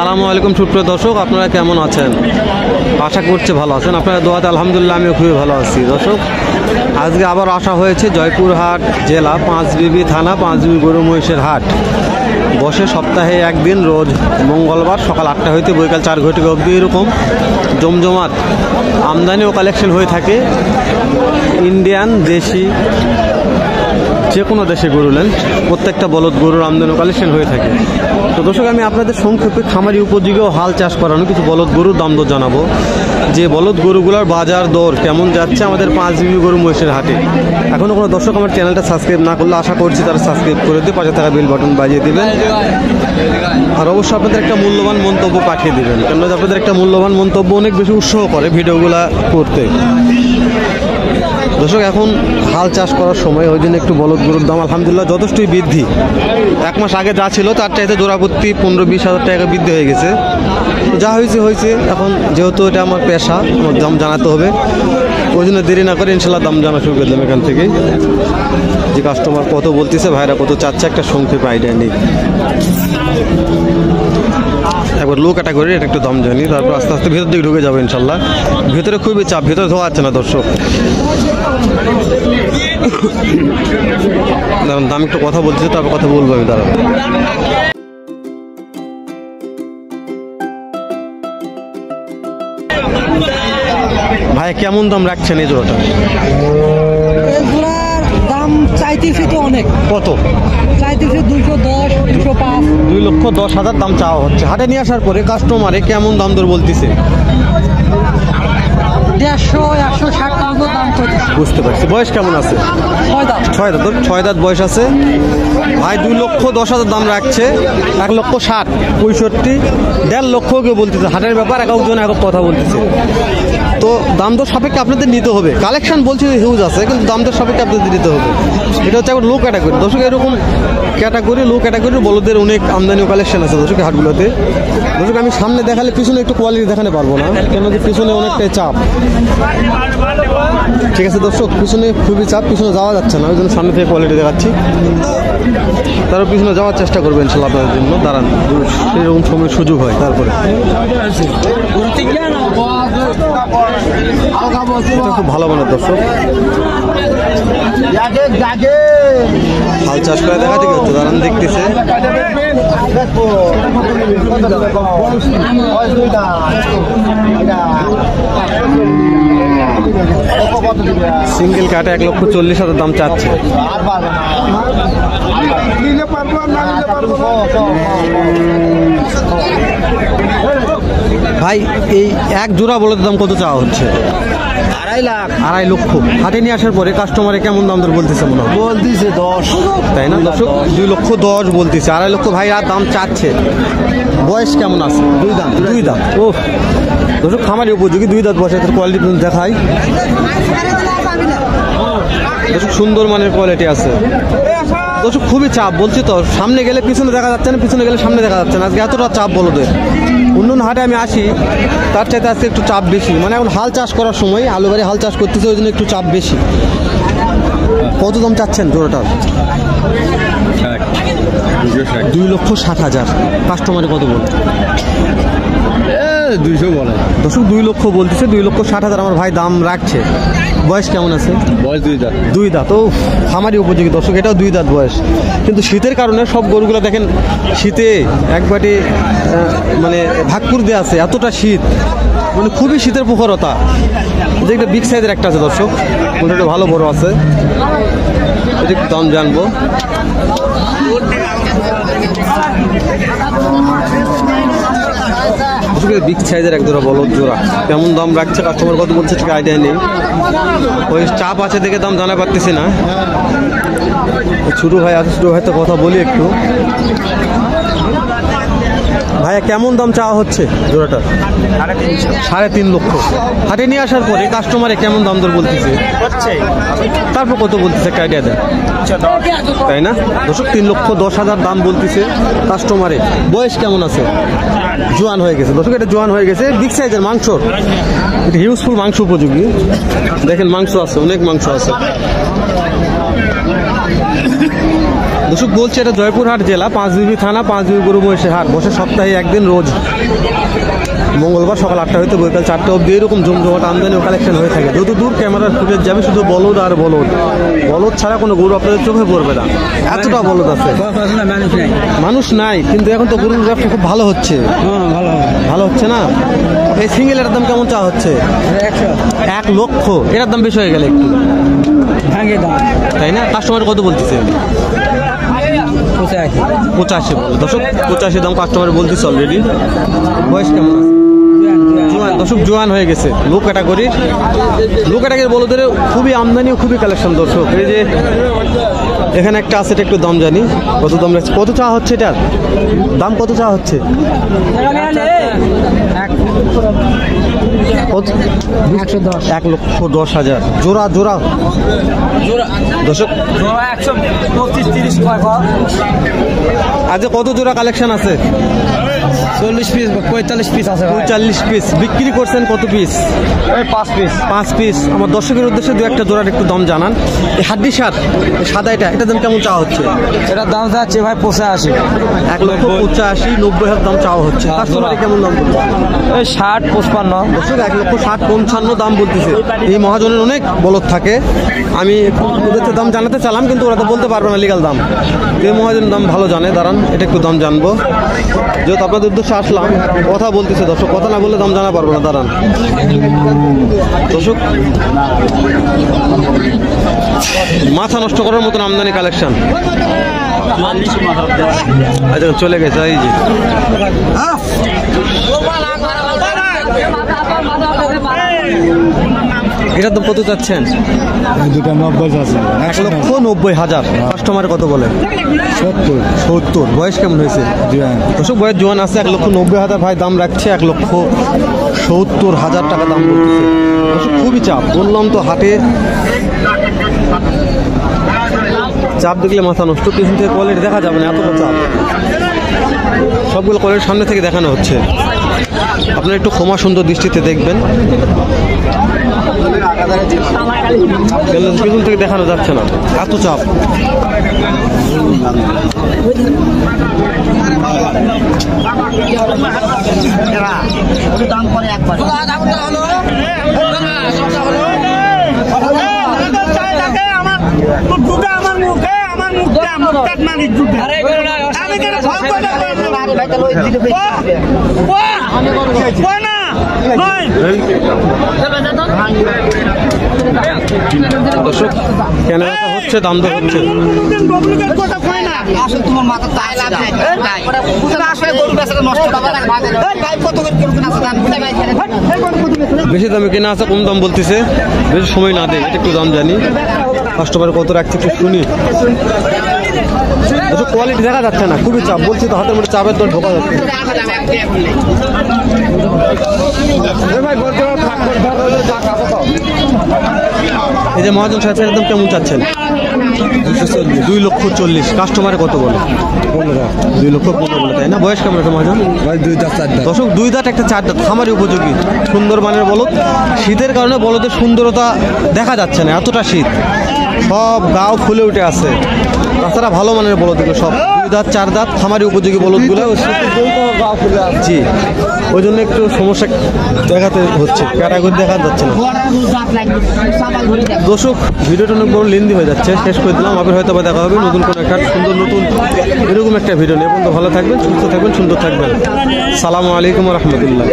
আসসালামু আলাইকুম সুপ্রিয় দর্শক, আপনারা কেমন আছেন? আশা করছি ভালো আছেন। আপনারা দোয়াতে আলহামদুলিল্লাহ আমিও খুবই ভালো আছি। দর্শক, আজকে আবার আসা হয়েছে জয়পুরহাট জেলা পাঁচবিবি থানা পাঁচবিবি গরু মহিষের হাট। বসে সপ্তাহে একদিন, রোজ মঙ্গলবার সকাল 8টা হইতে বৈকাল 4 ঘটিকা অবধি এরকম জমজমাট আমদানি ও কালেকশন হয়ে থাকে। ইন্ডিয়ান, দেশি, যে কোনো দেশে গরু নেন, প্রত্যেকটা বলদ গরুর আমদানি ও কালেকশন হয়ে থাকে। তো দর্শক, আমি আপনাদের সংক্ষেপে খামারি উপযোগী ও হাল চাষ করানো কিছু বলদ গরুর দাম দর জানাবো, যে বলদ গরুগুলোর বাজার দর কেমন যাচ্ছে আমাদের পাঁচবিবি গরু মহিষের হাটে। এখনও কোনো দর্শক আমার চ্যানেলটা সাবস্ক্রাইব না করলে আশা করছি তারা সাবস্ক্রাইব করে দিয়ে পাশে থাকা বেল বাটন বাজিয়ে দেবেন। আর অবশ্যই আপনাদের একটা মূল্যবান মন্তব্য পাঠিয়ে দেবেন, কেননা আপনাদের একটা মূল্যবান মন্তব্য অনেক বেশি উৎসাহ করে ভিডিওগুলো করতে। দর্শক, এখন হাল চাষ করার সময়, ওই জন্য একটু বলদ গরুর দাম আলহামদুলিল্লাহ যথেষ্টই বৃদ্ধি। 1 মাস আগে যা ছিল তার চাইতে জোড়াপত্তি 15-20 হাজার টাকা বৃদ্ধি হয়ে গেছে। যা হয়েছে। এখন যেহেতু এটা আমার পেশা, আমার দাম জানাতে হবে, ওই জন্য দেরি না করে ইনশাল্লাহ দাম জানা শুরু করলাম এখান থেকে। যে কাস্টমার কত বলতেছে, ভাইরা কত চাচ্ছে, একটা সংক্ষেপে আইডিয়া নেই। একবার লো ক্যাটাগরি এটা একটু দাম জানি, তারপর আস্তে আস্তে ভেতর দিকে ঢুকে যাবো ইনশাল্লাহ। ভেতরে খুবই চাপ, ভেতরে ধোয়া যাচ্ছে না দর্শক। দাঁড়ান, দাম একটু কথা বলছি, তারপর কথা বলবো আমি। দাঁড়ান ভাই, কেমন দাম রাখছেন এই জোড়াটা? দাম চাইতেছি তো অনেক। কত চাইতেছি? 210, 205। 2,10,000 দাম চাওয়া হচ্ছে। হাটে নিয়ে আসার পরে কাস্টমারে কেমন দাম দর বলতেছে? 150, 160 টাকা দাম করতেছে। বুঝতে পারছি। বয়স কেমন আছে? 6 দাঁত বয়স আছে ভাই। 2,10,000 দাম রাখছে। 1,60,000, 65, 1.5 লক্ষ কেউ বলতেছে। হাটের ব্যাপার, এক একজন এক কথা বলতেছে। তো দাম দর সাপেক্ষে আপনাদের নিতে হবে। কালেকশন বলছে হিউজ আছে, কিন্তু দাম দর সাপেক্ষে আপনাদের নিতে হবে। এটা হচ্ছে একটা লো ক্যাটাগরি দর্শক। এরকম ক্যাটাগরি, লো ক্যাটাগরির বলদের অনেক আমদানি ও কালেকশন আছে দর্শক হাটগুলোতে। দর্শক, আমি সামনে দেখালে পিছনে একটু কোয়ালিটি দেখাতে পারবো না, কেন যে পিছনে অনেকটাই চাপ। ঠিক আছে দর্শক, পিছনে খুবই চাপ, পিছনে যাওয়া যাচ্ছে না, ওই জন্য সামনে থেকে কোয়ালিটি দেখাচ্ছি। তারও পিছনে যাওয়ার চেষ্টা করবেন ইনশাল্লাহ আপনাদের জন্য। দাঁড়ান, সেরকম সময় সুযোগ হয় তারপরে। খুব ভালো মানের দর্শক, হাল চাষ করে দেখা ঠিক হচ্ছে। দাঁড়ান, দেখতেছে সিঙ্গেল কাটে 1,40,000 দাম চাচ্ছে। ভাই, এই এক জোড়া বলদের দাম কত চাওয়া হচ্ছে? 2.5 লক্ষ। হাটে নিয়ে আসার পরে কাস্টমারে কেমন দাম দর বলতেছে? মনে হয় বলতেছে 10, তাই না দর্শক? 2,10,000 বলতেছে। 2.5 লক্ষ ভাই আর দাম চাচ্ছে। বয়স কেমন আছে? 2 দাঁত। ও দর্শক, খামারি উপযোগী 2 দাঁত বয়স। এর কোয়ালিটি দেখাই দর্শক, সুন্দর মানের কোয়ালিটি আছে দর্শক। খুবই চাপ বলছি তো, সামনে গেলে পিছনে দেখা যাচ্ছে না, পিছনে গেলে সামনে দেখা যাচ্ছে না। আজকে এতটা চাপ বলদের। অন্য হাটে আমি আসি, তার চাইতে আজকে একটু চাপ বেশি। মানে এখন হাল চাষ করার সময়, আলু বাড়ি হাল চাষ করতেছে, ওই জন্য একটু চাপ বেশি। কত দাম চাচ্ছেন জোড়াটার? 2,60,000। কাস্টমারে কত বল? 200 বলে দর্শক। 2 লক্ষ বলতেছে। 2,60,000 আমার ভাই দাম রাখছে। বয়স কেমন আছে? বয়স 2 দাঁত। 2 দাঁত। ও খামারি উপযোগী দর্শক, এটাও 2 দাঁত বয়স। কিন্তু শীতের কারণে সব গরুগুলো দেখেন শীতে একবারে মানে ভাগপুর দিয়ে আছে, এতটা শীত, মানে খুবই শীতের প্রখরতা। যে একটা বিগ সাইজের একটা আছে দর্শক, ওটা ভালো বড় আছে। এটা একটু দাম জানবো। বিগ সাইজের এক জোড়া বলদ জোড়া, কেমন দাম রাখছে, কাস্টমার কত বলছে ঠিক আইডিয়া নেই। ওই চাপ আছে দেখে দাম জানা পারতেছি না। ছোটো ভাই আছে, ছোটো ভাই তো কথা বলি একটু। ভাইয়া, কেমন দাম চাওয়া হচ্ছে জোড়াটা? 3.5 লক্ষ। হাটে নিয়ে আসার পরে কাস্টমারে কেমন দাম দর বলতেছে? তারপর কত বলতেছে একটা আইডিয়া দেন, তাই না দর্শক? 3,10,000 দাম বলতেছে কাস্টমারে। বয়স কেমন আছে? জোয়ান হয়ে গেছে দর্শক, এটা জোয়ান হয়ে গেছে। বিগ সাইজের মাংস, এটা হিউজফুল মাংস উপযোগী। দেখেন মাংস আছে, অনেক মাংস আছে। দর্শক বলছে এটা জয়পুরহাট জেলা পাঁচবিবি থানা পাঁচবিবি গরু মহিষের হাট, বসে সপ্তাহে একদিন রোজ মঙ্গলবার সকাল 8টা হইতে বৈকাল 4টা অবধি এরকম জমজমাট আমদানি ও কালেকশন হয়ে থাকে। যত দূর ক্যামেরার ফুটেজ যাবে শুধু বলদ আর বলদ, বলদ ছাড়া কোনো গরু আপনাদের চোখে পড়বে না, এতটা বলদ আছে। মানুষ নাই, কিন্তু এখন তো গরুর ব্যবসা খুব ভালো হচ্ছে। ভালো হচ্ছে না? এই সিঙ্গেলের দাম কেমন চা হচ্ছে? 1 লক্ষ। এটার দাম বেশি হয়ে গেলে একটু, তাই না? কাস্টমার কত বলতেছে? 85 বলে। দর্শক 85 দাম কাস্টমার বলতেছে অলরেডি। বয়স কেমন আছে? জোয়ান। দর্শক জোয়ান হয়ে গেছে। লো ক্যাটাগরির বলদের খুবই আমদানি ও খুবই কালেকশন। দর্শক এই যে এখানে একটা আছে, এটা একটু দাম জানি কত দাম রাখছে, কত চা হচ্ছে এটার দাম, কত চা হচ্ছে? 1,10,000 জোড়া। দর্শক আজ কত জোড়া কালেকশন আছে? 40 পিস 45 পিস আছে। 40 পিস বিক্রি করছেন কত পিস? 5 পিস। আমার দর্শকের উদ্দেশ্যে দু একটা জোড়ার একটু দাম জানান। এই হাড্ডি সার সাদা এটার দাম কেমন চাওয়া হচ্ছে? এটার দাম যাচ্ছে ভাই 85। 1,85,90,000 দাম চাওয়া হচ্ছে। কাস্টমারে কেমন দাম বলছে? 60 55। দর্শক 1,60,55 দাম বলতেছে। এই মহাজনের অনেক বলদ থাকে, আমি ওদের দাম জানাতে চালাম কিন্তু ওরা তো বলতে পারবে না লিগাল দাম। এই মহাজনের দাম ভালো জানে, দাঁড়ান এটা একটু দাম জানবো। যেহেতু আপনাদের উদ্দেশ্যে আসলাম, কথা বলতেছে দর্শক, কথা না বললে দাম জানা পারবো না, দাঁড়ান। দর্শক মাথা নষ্ট করার মতন আমদানি কালেকশন। আচ্ছা চলে গেছে এই যে এটার দাম কত চাচ্ছেন? 1,90,000। কাস্টমার কত বলে? 70। বয়স কেমন হয়েছে? দর্শক বয়স জোয়ান আছে। 1,90,000 ভাই দাম রাখছে। 1,70,000 টাকা দাম বলতেছে। দর্শক খুবই চাপ, বললাম তো হাটে চাপ দেখলে মাথা নষ্ট। পিছন থেকে কোয়ালিটি দেখা যাবে না, এতটা চাপ। সবগুলো কোয়ালিটির সামনে থেকে দেখানো হচ্ছে, আপনারা একটু ক্ষমা সুন্দর দৃষ্টিতে দেখবেন। পিছন থেকে দেখানো যাচ্ছে না, এত চাপ। দর্শক কেনাবেচা হচ্ছে, দাম দর হচ্ছে। বেশি দামে কেনা আছে, কম দাম বলতেছে, বেশি সময় না দেয়, এটা একটু দাম জানি। কাস্টমার কত রাখছে একটু শুনি। কোয়ালিটি দেখা যাচ্ছে না, খুবই চাপ। বলছি তো হাতের মধ্যে চাপের দর ঢোকা যাচ্ছে। এই যে মহাজন সাহেব একদম কেমন চাচ্ছেন? 2,40,000। কাস্টমারে কত বলে? 2,15,000 বলে, তাই না? বয়স কেমন আছে মহাজন? 2 দাঁত 4 দাঁত। দর্শক 2 দাঁত একটা 4 দাঁত, খামারি উপযোগী, সুন্দর মানের বলদ। শীতের কারণে বলদের সুন্দরতা দেখা যাচ্ছে না, এতটা শীত, সব গাও ফুলে উঠে আছে। তাছাড়া ভালো মানের বলদ এগুলো সব, 2 দাঁত 4 দাঁত খামারি উপযোগী বলদগুলো। জি, ওই জন্য একটু সমস্যা দেখাতে হচ্ছে, ক্যাটাগরি দেখা যাচ্ছে না। দর্শক ভিডিওটা অনেক বড় লেন্দি হয়ে যাচ্ছে, শেষ করে দিলাম। আবার হয়তো দেখা হবে নতুন কোনো একটা সুন্দর নতুন এরকম একটা ভিডিও নিয়ে। এখন তো ভালো থাকবেন, সুস্থ থাকবেন, সুন্দর থাকবেন। সালামু আলাইকুম রহমতুল্লাহ।